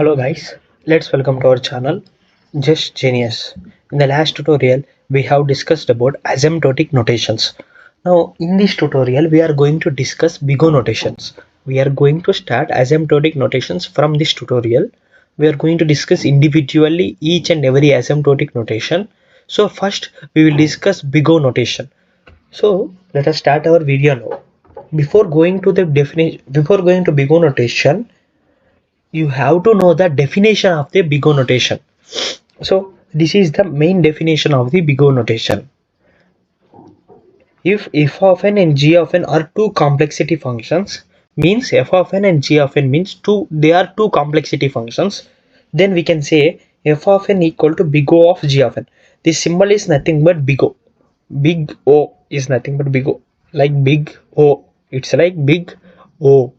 Hello guys, let's welcome to our channel Just Genius. In the last tutorial we have discussed about asymptotic notations. Now in this tutorial we are going to discuss BIGOH notations. We are going to start asymptotic notations from this tutorial. We are going to discuss individually each and every asymptotic notation. So first we will discuss BIGOH notation. So let us start our video now. Before going to BIGOH notation, you have to know the definition of the BIGOH notation. So this is the main definition of the BIGOH notation. If f of n and g of n are two complexity functions, means f of n and g of n means they are two complexity functions, then we can say f of n equal to BIGOH of g of n. This symbol is nothing but BIGOH. Big O is nothing but BIGOH, like big O. It's like big O.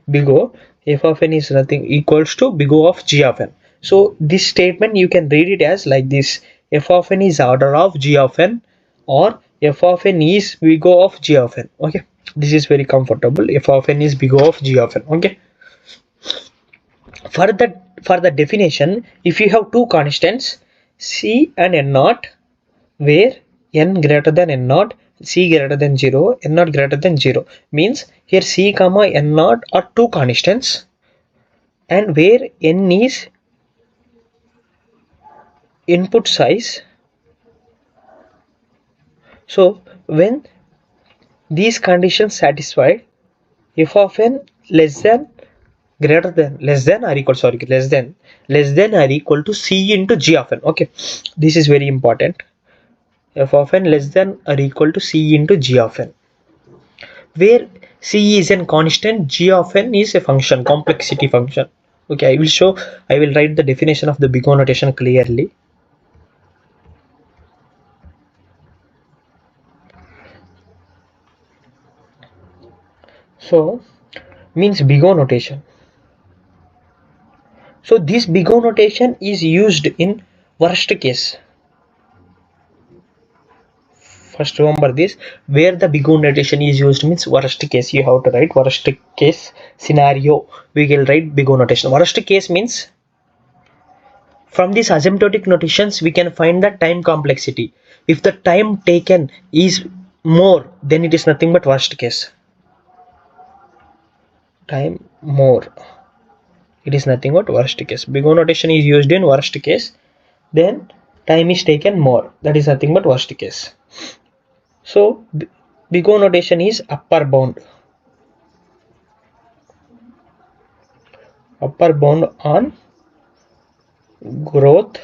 BIGOH f of n is nothing equals to BIGOH of g of n. So this statement you can read it as like this: f of n is order of g of n, or f of n is BIGOH of g of n. Okay, this is very comfortable. F of n is BIGOH of g of n. Okay, for the definition, if you have two constants c and n naught, where n greater than n naught, c greater than 0, n naught greater than 0, means here c comma n naught are two constants, and where n is input size. So when these conditions satisfied, f of n less than or equal to c into g of n. Okay, this is very important. F of n less than or equal to c into g of n, where c is a constant, g of n is a function, complexity function. Okay, I will write the definition of the BIGOH notation clearly. So means BIGOH notation. So this BIGOH notation is used in worst case. First remember this, where the BIGOH notation is used means worst case. You have to write worst case scenario. We will write BIGOH notation. Worst case means from these asymptotic notations we can find the time complexity. If the time taken is more, then it is nothing but worst case. Time more, it is nothing but worst case. BIGOH notation is used in worst case, then time is taken more, that is nothing but worst case. So BIGOH notation is upper bound on growth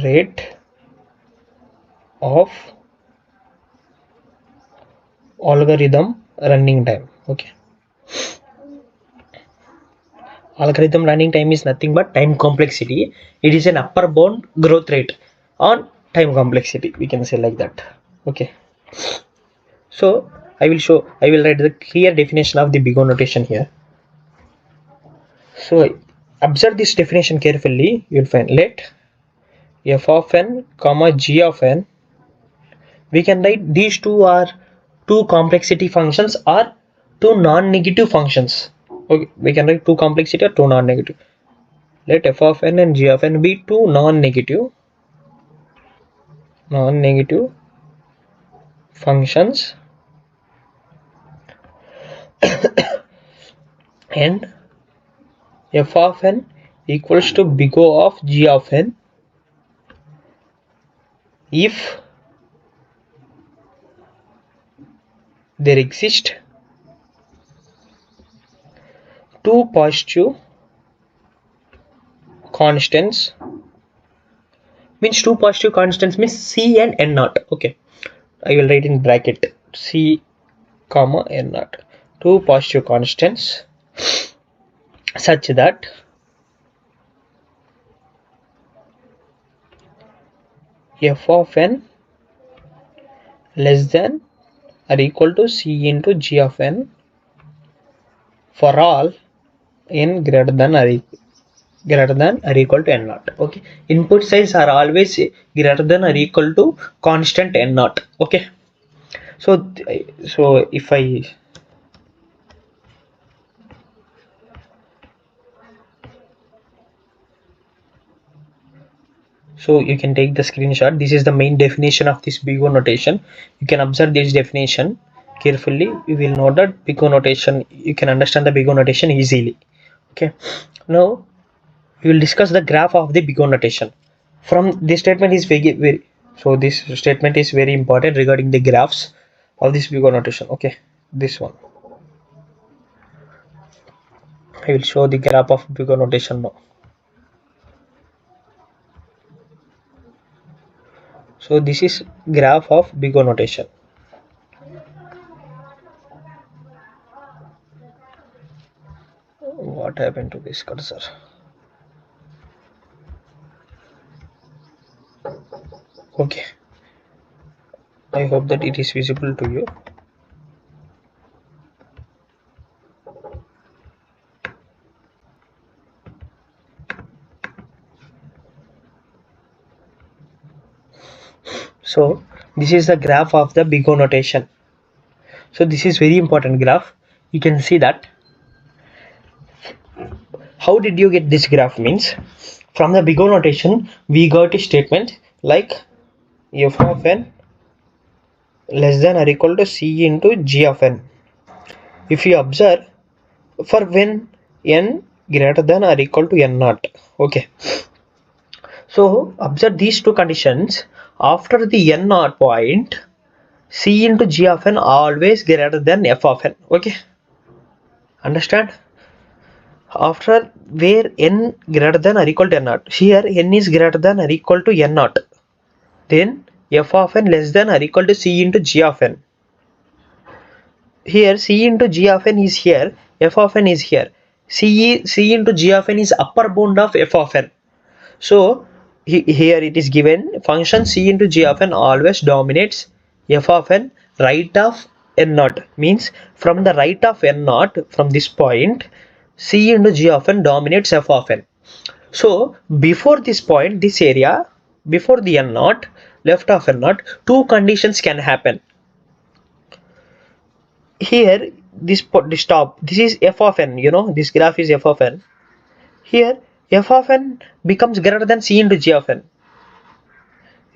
rate of algorithm running time. Okay, algorithm running time is nothing but time complexity. It is an upper bound growth rate on time complexity, we can say like that. Okay, so I will write the clear definition of the BIGOH notation here. So observe this definition carefully. You will find, let f of n comma g of n, we can write these two are two complexity functions or two non-negative functions. Okay, we can write two complexity or two non-negative. Let f of n and g of n be two non-negative functions, and f of n equals to BIGOH of g of n if there exist two positive constants, means two positive constants means c and n naught. Okay, I will write in bracket c comma n naught, two positive constants such that f of n less than or equal to c into g of n for all n greater than or equal to n naught. Okay, input size are always greater than or equal to constant n naught. Okay, so if I So you can take the screenshot. This is the main definition of this BIGOH notation. You can observe this definition carefully. You will know that BIGOH notation, you can understand the BIGOH notation easily. Okay, now we will discuss the graph of the BIGOH notation. From this statement is very so this statement is very important regarding the graphs of this BIGOH notation. Okay, this one I will show the graph of BIGOH notation now. So this is graph of BIGOH notation. What happened to this cursor? Okay, I hope that it is visible to you. So this is the graph of the BIGOH notation. So this is very important graph. You can see that. How did you get this graph? Means from the BIGOH notation we got a statement like f of n less than or equal to c into g of n. If you observe, for when n greater than or equal to n naught. Okay, so observe these two conditions. After the n naught point, c into g of n always greater than f of n. Okay, understand? After where n greater than or equal to n naught, here n is greater than or equal to n naught, then f of n less than or equal to c into g of n. Here c into g of n is here, f of n is here. C into g of n is upper bound of f of n. So here it is given function c into g of n always dominates f of n right of n naught. Means from the right of n naught, from this point, c into g of n dominates f of n. So before this point, this area, before the n naught, left of n naught, two conditions can happen. Here this top, this is f of n, you know, this graph is f of n. Here f of n becomes greater than c into g of n.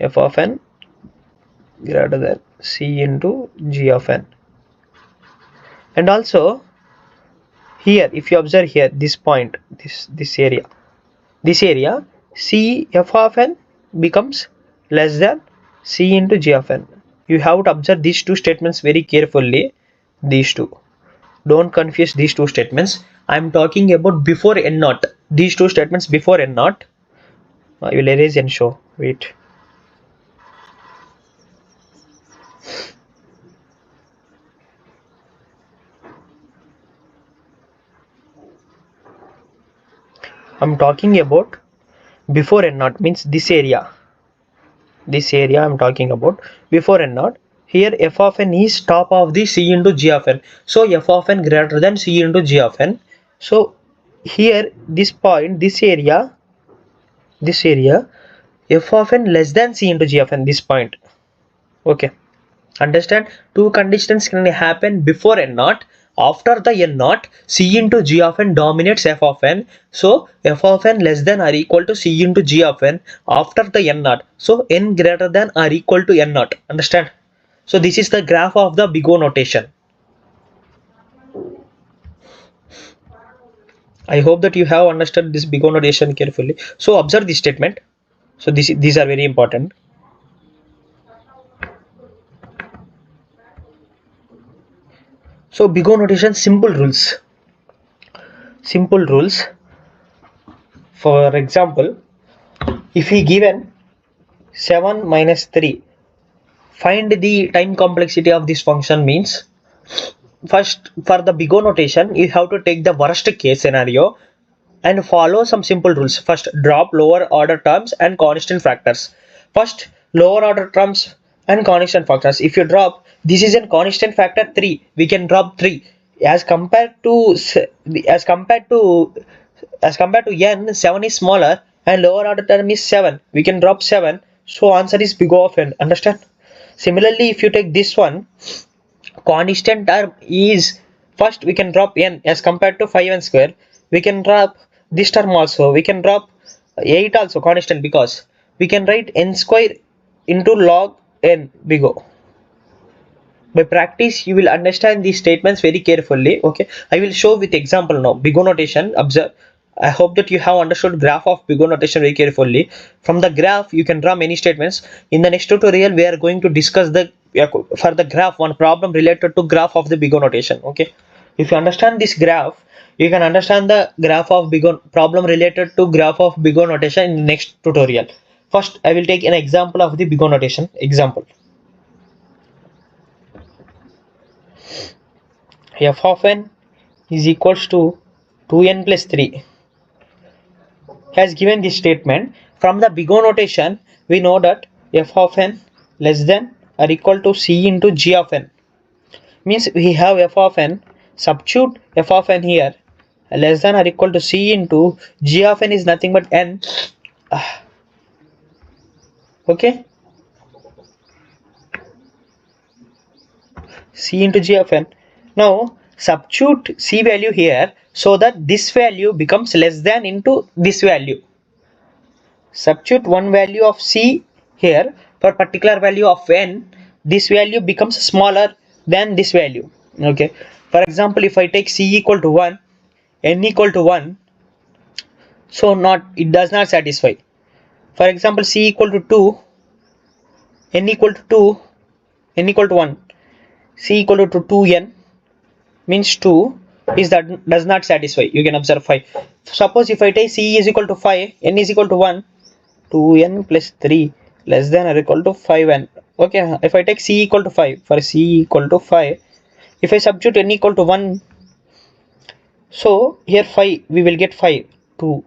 F of n greater than c into g of n. And also here, if you observe here, this point, this area, c f of n becomes less than c into g of n. You have to observe these two statements very carefully. These two, don't confuse these two statements. I am talking about before n naught. These two statements before n naught. I will erase and show. Wait. I'm talking about before n naught, means this area. This area I'm talking about before n naught. Here f of n is top of the c into g of n. So f of n greater than c into g of n. So here this point, this area, f of n less than c into g of n, this point. Okay, understand? Two conditions can happen before n naught. After the n naught, c into g of n dominates f of n. So f of n less than or equal to c into g of n after the n naught. So n greater than or equal to n naught. Understand? So this is the graph of the BIGOH notation. I hope that you have understood this BIGOH notation carefully. So observe this statement. So these are very important. So BIGOH notation, simple rules. Simple rules. For example, if we given 7 minus 3, find the time complexity of this function. Means first, for the BIGOH notation, you have to take the worst case scenario and follow some simple rules. First, drop lower order terms and constant factors. First, lower order terms and constant factors. If you drop, this is a constant factor 3, we can drop 3. As compared to n, 7 is smaller and lower order term is 7, we can drop 7. So answer is BIGOH of n. Understand? Similarly, if you take this one, constant term is, first we can drop n as compared to 5n square. We can drop this term also. We can drop 8 also constant, because we can write n square into log n BIGOH. By practice, you will understand these statements very carefully. Okay, I will show with example now. BIGOH notation. Observe. I hope that you have understood graph of BIGOH notation very carefully. From the graph, you can draw many statements. In the next tutorial, we are going to discuss the for the graph one problem related to graph of the BIGOH notation. Okay, if you understand this graph, you can understand the graph of BIGOH problem related to graph of BIGOH notation in the next tutorial. First, I will take an example of the BIGOH notation. Example. F of n is equals to 2n plus 3 has given this statement. From the BIGOH notation, we know that f of n less than or equal to c into g of n. Means we have f of n, substitute f of n here, less than or equal to c into g of n is nothing but n. Okay, c into g of n. Now substitute c value here so that this value becomes less than into this value. Substitute one value of c here for particular value of n, this value becomes smaller than this value. Okay, for example, if I take c equal to 1, n equal to 1, so not, it does not satisfy. For example, c equal to 2, n equal to 2, n equal to 1, c equal to 2n means 2 is that does not satisfy. You can observe 5. Suppose if I take c is equal to 5, n is equal to 1, 2n plus 3 less than or equal to 5n. Okay, if I take c equal to 5, for c equal to 5, if I substitute n equal to 1, so here 5 we will get 5, 2.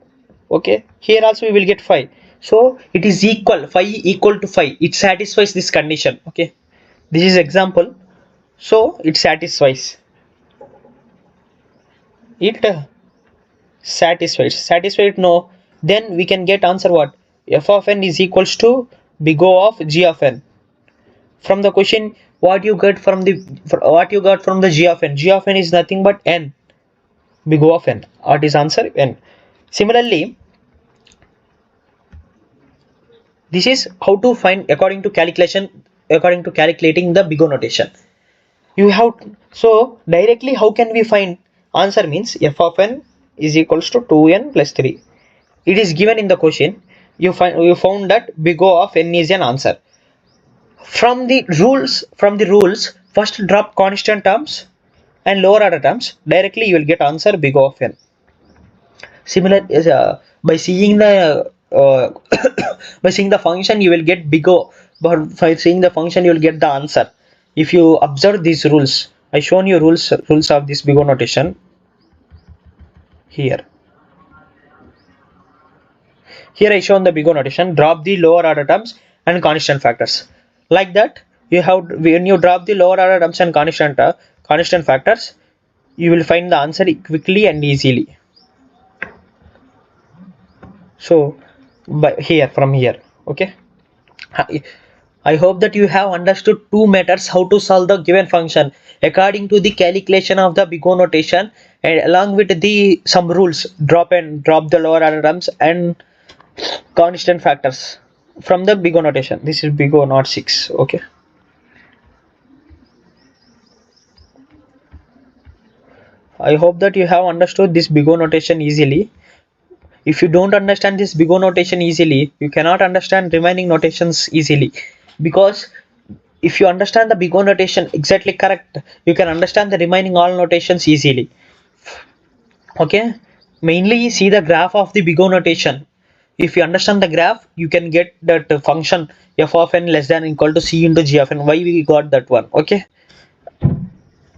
Okay, here also we will get 5. So it is equal, 5 equal to 5. It satisfies this condition. Okay, this is example. So it satisfies. It satisfied. No, then we can get answer what? F of n is equals to BIGOH of g of n. From the question, what you got from the g of n? G of n is nothing but n. BIGOH of n. What is answer? N. Similarly, this is how to find according to calculating the BIGOH notation. You have so directly how can we find answer? Means f of n is equals to 2n plus 3. It is given in the question. You found that BIGOH of n is an answer. From the rules, first drop constant terms and lower order terms. Directly you will get answer BIGOH of n. Similar is by seeing the by seeing the function you will get BIGOH, but by seeing the function you will get the answer. If you observe these rules, I shown you rules of this BIGOH notation here. Here I shown the BIGOH notation. Drop the lower order terms and constant factors. Like that, you have, when you drop the lower order terms and constant factors, you will find the answer quickly and easily. So from here, okay. I hope that you have understood two methods how to solve the given function according to the calculation of the BIGOH notation, and along with the some rules, drop the lower order terms and constant factors from the BIGOH notation. This is BIGOH not 6. Okay, I hope that you have understood this BIGOH notation easily. If you don't understand this BIGOH notation easily, you cannot understand remaining notations easily, because if you understand the BIGOH notation exactly correct, you can understand the remaining all notations easily. Okay, mainly see the graph of the BIGOH notation. If you understand the graph, you can get that function f of n less than or equal to c into g of n. Why we got that one? Okay,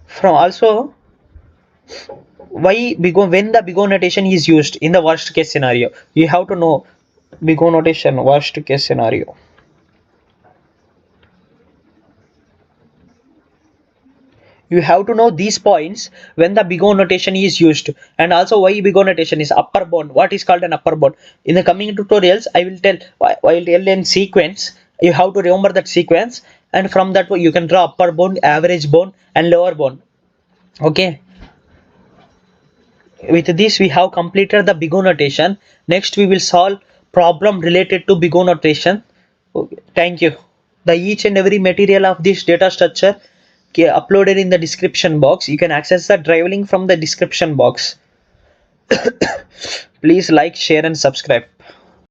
from also why BIGOH, when the BIGOH notation is used in the worst case scenario, you have to know BIGOH notation worst case scenario. You have to know these points when the BIGOH notation is used, and also why BIGOH notation is upper bound. What is called an upper bound? In the coming tutorials, I will tell in sequence. You have to remember that sequence, and from that you can draw upper bound, average bound, and lower bound. Okay. With this, we have completed the BIGOH notation. Next, we will solve problem related to BIGOH notation. Okay, thank you. The each and every material of this data structure uploaded in the description box. You can access the drive link from the description box. Please like, share and subscribe.